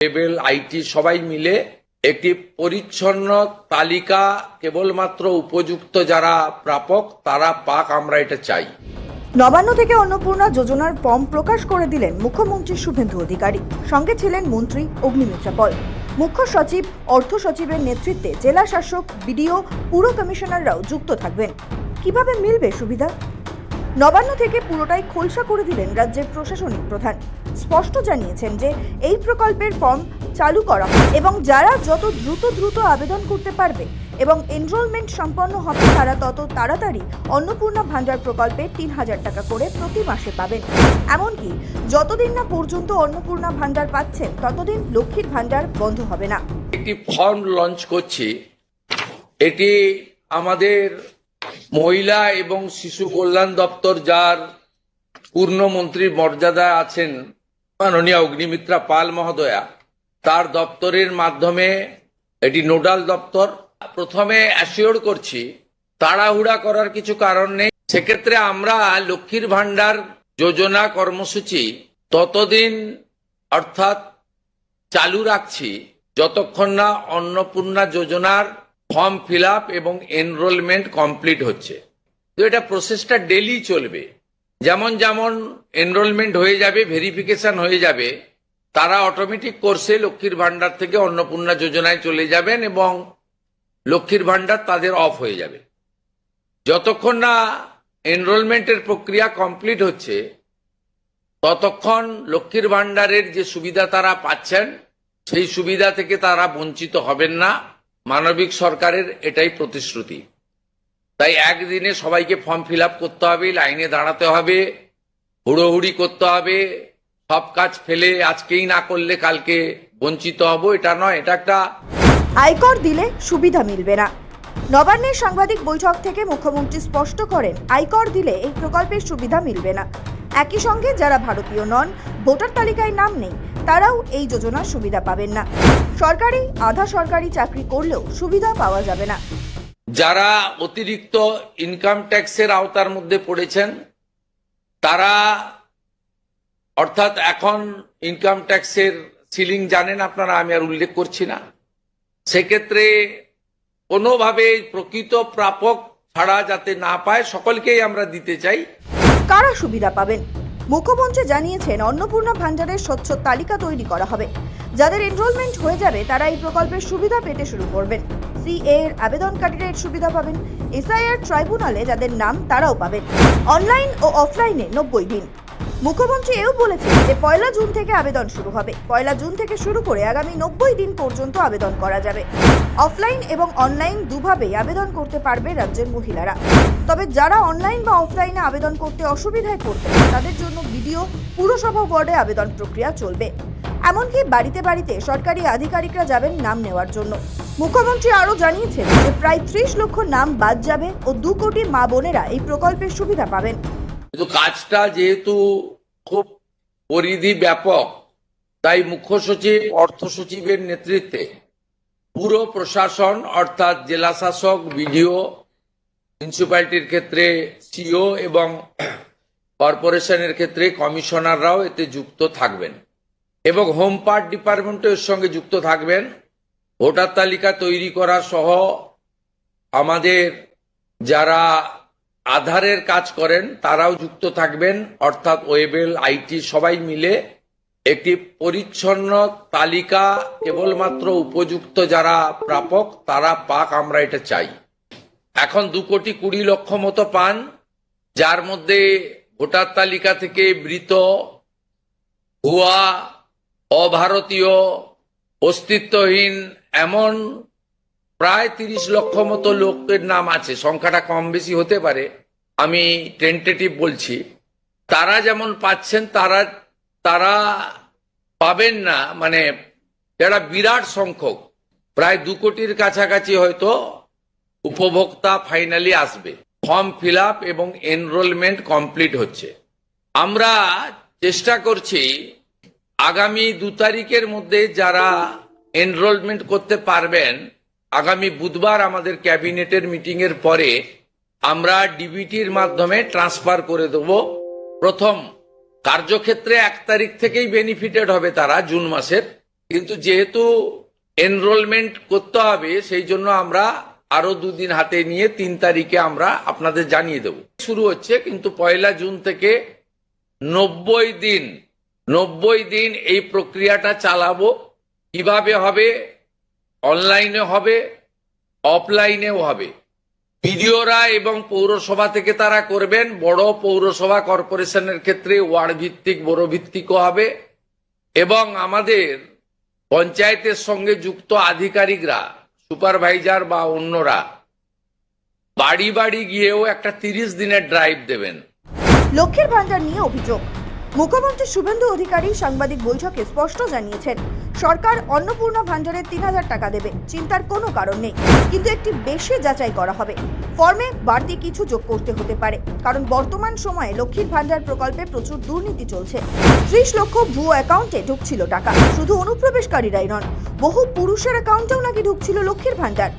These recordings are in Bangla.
লেভেল আইটি সবাই মিলে একটি পরিচ্ছন্ন তালিকা কেবলমাত্র উপযুক্ত যারা প্রাপক তারা পাক, আমরা এটা চাই। নবান্ন থেকে অন্নপূর্ণা যোজনার ফর্ম প্রকাশ করে দিলেন মুখ্যমন্ত্রী শুভেন্দু অধিকারী। সঙ্গে ছিলেন মন্ত্রী অগ্নিমিত্রা পল, মুখ্য সচিব, অর্থ সচিবের নেতৃত্বে জেলা শাসক, বিডিও, পুর কমিশনাররাও যুক্ত থাকবেন। কিভাবে মিলবে সুবিধা? নবান্ন থেকে পুরোটাই খোলসা করে দিলেন রাজ্যের প্রশাসনিক প্রধান। স্পষ্ট জানিয়েছেন যে এই প্রকল্পের ফর্ম চালু করা হবে এবং যারা যত দ্রুত আবেদন করতে পারবে এবং এনরোলমেন্ট সম্পন্ন হবে তারা তত তাড়াতাড়ি অন্নপূর্ণা ভান্ডার প্রকল্পে ৩,০০০ টাকা করে প্রতি মাসে পাবেন। এমনকি যতদিন না পর্যন্ত অন্নপূর্ণা ভান্ডার পাচ্ছেন ততদিন লক্ষ্মীর ভান্ডার বন্ধ হবে না। একটি ফর্ম লঞ্চ করছি, এটি আমাদের মহিলা এবং শিশু কল্যাণ দপ্তর, যার পূর্ণমন্ত্রীর মর্যাদা আছেন মাননীয় অগ্নিমিত্রা পাল মহোদয়া, তার দপ্তরের মাধ্যমে এটি নোডাল দপ্তর। প্রথমে অ্যাসিওর করছি তাড়াহুড়া করার কিছু কারণ নেই। সেক্ষেত্রে আমরা লক্ষ্মীর ভান্ডার যোজনা কর্মসূচি ততদিন অর্থাৎ চালু রাখছি যতক্ষণ না অন্নপূর্ণা যোজনার ফর্ম ফিল আপ এবং এনরোলমেন্ট কমপ্লিট হচ্ছে। তো এটা প্রসেসটা ডেলি চলবে। যেমন যেমন এনরোলমেন্ট হয়ে যাবে, ভেরিফিকেশন হয়ে যাবে, তারা অটোমেটিক কোর্সে লক্ষ্মীর ভান্ডার থেকে অন্নপূর্ণা যোজনায় চলে যাবেন এবং লক্ষ্মীর ভান্ডার তাদের অফ হয়ে যাবে। যতক্ষণ না এনরোলমেন্টের প্রক্রিয়া কমপ্লিট হচ্ছে ততক্ষণ লক্ষ্মীর ভান্ডারের যে সুবিধা তারা পাচ্ছেন সেই সুবিধা থেকে তারা বঞ্চিত হবেন না। মানবিক সরকারের এটাই প্রতিশ্রুতি। তাই একদিনে সবাইকে ফর্ম ফিল আপ করতে হবে, লাইনে দাঁড়াতে হবে, হুড়োহুড়ি করতে হবে, সব কাজ ফেলে আজকেই না করলে কালকে বঞ্চিত হব, এটা নয়। এটা একটা আয়কর দিলে সুবিধা মিলবে না। নবান্নের সাংবাদিক বৈঠক থেকে মুখ্যমন্ত্রী স্পষ্ট করেন আয়কর দিলে এই প্রকল্পের সুবিধা মিলবে না। একই সঙ্গে যারা ভারতীয় নন, ভোটার তালিকায় নাম নেই, তারাও এই যোজনার সুবিধা পাবেন না। সরকারি, আধা সরকারি চাকরি করলেও সুবিধা পাওয়া যাবে না। যারা অতিরিক্ত ইনকাম ট্যাক্সের আওতার মধ্যে পড়েছেন তারা, অর্থাৎ এখন ইনকাম ট্যাক্সের সিলিং জানেন আপনারা, আমি আর উল্লেখ করছি না। সেক্ষেত্রে কোনোভাবে প্রকৃত প্রাপক ছাড়া যাতে না পায়, সকলকেই আমরা দিতে চাই। কারা সুবিধা পাবেন? মুখ্যমন্ত্রী জানিয়েছেন অন্নপূর্ণা ভান্ডারের স্বচ্ছ তালিকা তৈরি করা হবে। যাদের এনরোলমেন্ট হয়ে যাবে তারা এই প্রকল্পের সুবিধা পেতে শুরু করবেন। সিএ এর আবেদনকারীরা এর সুবিধা পাবেন। এসআইআর ট্রাইব্যুনালে যাদের নাম তারাও পাবেন। অনলাইন ও অফলাইনে 90 দিন। মুখ্যমন্ত্রী এও বলেছেন যে 1 জুন থেকে আবেদন শুরু হবে। 1 জুন থেকে শুরু করে আগামী 90 দিন পর্যন্ত আবেদন করা যাবে। অফলাইন এবং অনলাইন দুভাবেই আবেদন করতে পারবে রাজ্যের মহিলারা। তবে যারা অনলাইন বা অফলাইনে আবেদন করতে অসুবিধায় পড়বেন তাদের জন্য বিডিও, পুরসভা ওয়ার্ডে আবেদন প্রক্রিয়া চলবে। এমনকি বাড়িতে বাড়িতে সরকারি আধিকারিকরা যাবেন নাম নেওয়ার জন্য। মুখ্যমন্ত্রী আরও জানিয়েছেন যে প্রায় 30 লক্ষ নাম বাদ যাবে ও 2 কোটি মা বোনেরা এই প্রকল্পের সুবিধা পাবেন। কিন্তু কাজটা যেহেতু খুব পরিধি ব্যাপক, তাই মুখ্য সচিব, অর্থ সচিবের নেতৃত্বে পুরো প্রশাসন অর্থাৎ জেলা শাসক, বিডিও, মিউনিসিপ্যালিটির ক্ষেত্রে সিও এবং কর্পোরেশনের ক্ষেত্রে কমিশনাররাও এতে যুক্ত থাকবেন এবং হোম পার্ট ডিপার্টমেন্টও এর সঙ্গে যুক্ত থাকবেন। ভোটার তালিকা তৈরি করা সহ আমাদের যারা আধারের কাজ করেন তারাও যুক্ত থাকবেন, অর্থাৎ ওয়েবেল আইটি সবাই মিলে একটি পরিচ্ছন্ন তালিকা কেবলমাত্র উপযুক্ত যারা প্রাপক তারা পাক, আমরা এটা চাই। এখন 2,20,00,000 মতো পান, যার মধ্যে ভোটার তালিকা থেকে মৃত, ভুয়া, অভারতীয়, অস্তিত্বহীন এমন প্রায় 30 লক্ষ মতো লোকের নাম আছে। সংখ্যাটা কম বেশি হতে পারে, আমি টেন্টেটিভ বলছি। তারা যেমন পাচ্ছেন তারা পাবেন না, মানে যারা বিরাট সংখ্যক, প্রায় 2 কোটির কাছাকাছি হয়তো উপভোক্তা ফাইনালি আসবে। ফর্ম ফিল আপ এবং এনরোলমেন্ট কমপ্লিট হচ্ছে। আমরা চেষ্টা করছি আগামী 2 তারিখের মধ্যে যারা এনরোলমেন্ট করতে পারবেন, আগামী বুধবার আমাদের ক্যাবিনেটের মিটিং এর পরে আমরা ডিবিটির মাধ্যমে ট্রান্সফার করে দেব। প্রথম কার্যক্ষেত্রে 1 তারিখ থেকেই বেনিফিটেড হবে তারা, জুন মাসের। কিন্তু যেহেতু এনরোলমেন্ট করতে হবে সেই জন্য আমরা আরো 2 দিন হাতে নিয়ে 3 তারিখে আমরা আপনাদের জানিয়ে দেব। শুরু হচ্ছে, কিন্তু 1 জুন থেকে 90 দিন এই প্রক্রিয়াটা চালাবো। কিভাবে হবে? অনলাইনে হবে, অফলাইনেও হবে। বিডিওরা এবং পৌরসভা থেকে তারা করবেন। বড় পৌরসভা কর্পোরেশনের ক্ষেত্রে ওয়ার্ড ভিত্তিক, বড় ভিত্তিকও হবে। এবং আমাদের পঞ্চায়েতের সঙ্গে যুক্ত আধিকারিকরা, সুপারভাইজার বা অন্যরা বাড়ি বাড়ি গিয়েও একটা 30 দিনের ড্রাইভ দেবেন। লক্ষ্মীর ভান্ডার নিয়ে অভিযোগ। মুখ্যমন্ত্রী শুভেন্দু অধিকারী সাংবাদিক বৈঠকে স্পষ্ট জানিয়েছেন, সরকার অন্নপূর্ণা ভান্ডারে 3000 টাকা দেবে, চিন্তার কোনো কারণ নেই, কিন্তু একটি বেশি যাচাই করা হবে। ফর্মে বাড়তি কিছু যোগ করতে হতে পারে, কারণ বর্তমান সময়ে লক্ষ্মীর ভান্ডার প্রকল্পে প্রচুর দুর্নীতি চলছে। 30 লক্ষ ভুয়ো অ্যাকাউন্টে ঢুকছিল টাকা। শুধু অনুপ্রবেশকারীরাই নন, বহু পুরুষের অ্যাকাউন্টেও নাকি ঢুকছিল লক্ষ্মীর ভান্ডার।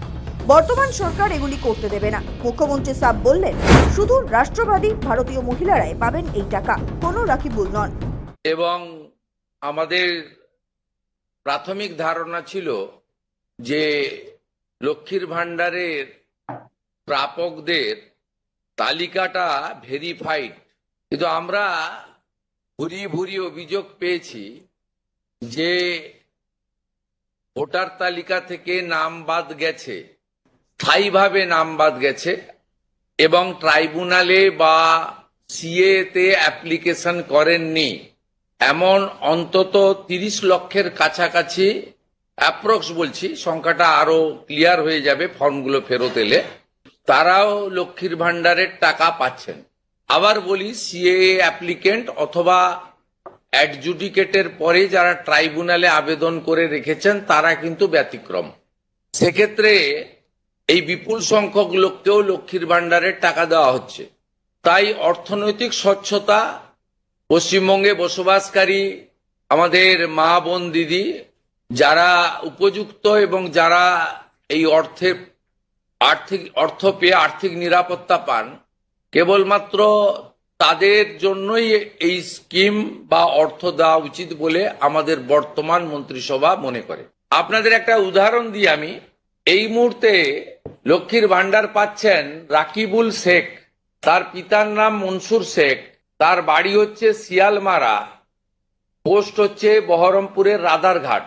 বর্তমান সরকার এগুলি করতে দেবে না। মুখ্যমন্ত্রী সাব বললেন, শুধু রাষ্ট্রবাদী ভারতীয় মহিলারাই পাবেন এই টাকা, কোনো রাখিবুল নন। এবং আমাদের প্রাথমিক ধারণা ছিল যে লক্ষ্মীর ভান্ডারের প্রাপকদের তালিকাটা ভেরিফাইড, কিন্তু আমরা ভুরি অভিযোগ পেয়েছি যে ভোটার তালিকা থেকে নাম বাদ গেছে, স্থায়ীভাবে নাম বাদ গেছে, এবং ট্রাইব্যুনালে বা সিএ তে অ্যাপ্লিকেশন করেননি এমন অন্তত 30 লক্ষের কাছাকাছি, অ্যাপ্রক্স বলছি, সংখ্যাটা আরো ক্লিয়ার হয়ে যাবে ফর্মগুলো ফেরত এলে, তারাও লক্ষ্মীর ভান্ডারের টাকা পাচ্ছেন। আবার বলি, সিএ অ্যাপ্লিকেন্ট অথবা অ্যাডজুডিকেটের পরে যারা ট্রাইব্যুনালে আবেদন করে রেখেছেন তারা কিন্তু ব্যতিক্রম। সেক্ষেত্রে এই বিপুল সংখ্যক লোককেও লক্ষ্মীর ভান্ডারের টাকা দেওয়া হচ্ছে। তাই অর্থনৈতিক স্বচ্ছতা, পশ্চিমবঙ্গে বসবাসকারী আমাদের মা বোন দিদি যারা উপযুক্ত এবং যারা এই অর্থ পেয়ে আর্থিক নিরাপত্তা পান, কেবলমাত্র তাদের জন্যই এই স্কিম বা অর্থ দেওয়া উচিত বলে আমাদের বর্তমান মন্ত্রিসভা মনে করে। আপনাদের একটা উদাহরণ দিই আমি। এই মুহূর্তে লক্ষ্মীর ভান্ডার পাচ্ছেন রাকিবুল শেখ, তার পিতার নাম মনসুর শেখ, তার বাড়ি হচ্ছে শিয়ালমারা, পোস্ট হচ্ছে বহরমপুরের রাধারঘাট।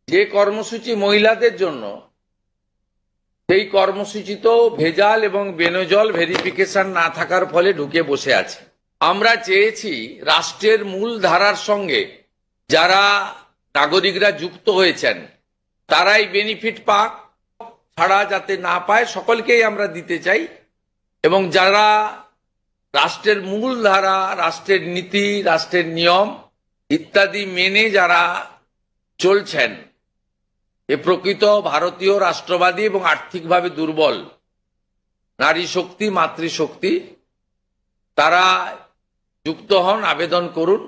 যে কর্মসূচি মহিলাদের জন্য, সেই কর্মসূচিতেও ভেজাল এবং বেনজল ভেরিফিকেশন না থাকার ফলে ঢুকে বসে আছে। আমরা চেয়েছি রাষ্ট্রের মূল ধারার সঙ্গে যারা নাগরিকরা যুক্ত হয়েছেন তারাই বেনিফিট পাক, ছাড়া যাতে না পায়, সকলকেই আমরা দিতে চাই। এবং যারা রাষ্ট্রের মূল ধারা, রাষ্ট্রের নীতি, রাষ্ট্রের নিয়ম ইত্যাদি মেনে যারা চলছেন, এ প্রকৃত ভারতীয় রাষ্ট্রবাদী এবং আর্থিকভাবে দুর্বল নারী শক্তি, মাতৃশক্তি, তারা যুক্ত হন, আবেদন করুন।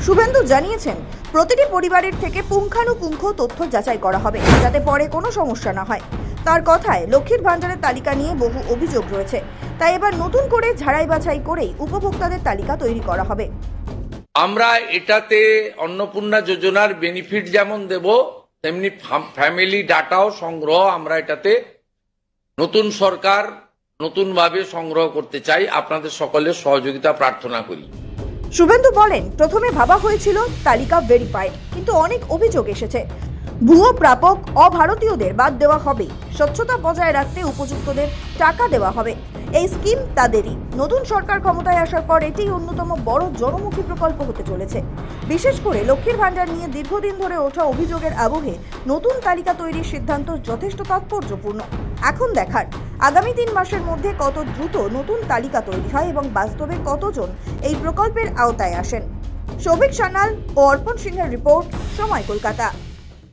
শুভেন্দু জানিয়েছেন, প্রতিটি পরিবারের থেকে পুঙ্খানুপুঙ্খ তথ্য যাচাই করা হবে, যাতে পরে কোনো সমস্যা না হয়। তার কথায়, লক্ষ্মীর ভান্ডারের তালিকা নিয়ে বহু অভিযোগ রয়েছে, তাই এবার নতুন করে ঝাড়াই বাছাই করেই উপভোক্তাদের তালিকা তৈরি করা হবে। আমরা এটাতে অন্নপূর্ণা যোজনার বেনিফিট যেমন দেব, তেমনি ফ্যামিলি ডাটাও সংগ্রহ আমরা এটাতে নতুন সরকার নতুনভাবে সংগ্রহ করতে চাই। আপনাদের সকলের সহযোগিতা প্রার্থনা করি। শুভেন্দু বলেন, প্রথমে ভাবা হয়েছিল তালিকা ভেরিফাইড, কিন্তু অনেক অভিযোগ এসেছে। ভুয়ো প্রাপক অভারতীয়দের বাদ দেওয়া হবে, স্বচ্ছতা বজায় রাখতে উপযুক্তদের টাকা দেওয়া হবে। এই স্কিম তাদেরই। নতুন সরকার ক্ষমতায় আসার পর এটি অন্যতম বড় জনমুখী প্রকল্প হতে চলেছে। বিশেষ করে লক্ষ্মীর ভান্ডার নিয়ে দীর্ঘদিন ধরে ওঠা অভিযোগের আবহে নতুন তালিকা তৈরির সিদ্ধান্ত যথেষ্ট তাৎপর্যপূর্ণ। এখন দেখার, আগামী 3 মাসের মধ্যে কত দ্রুত নতুন তালিকা তৈরি হয় এবং বাস্তবে কতজন এই প্রকল্পের আওতায় আসেন। সৌভিক সান্যাল ও অর্পণ সিংহের রিপোর্ট, সময় কলকাতা।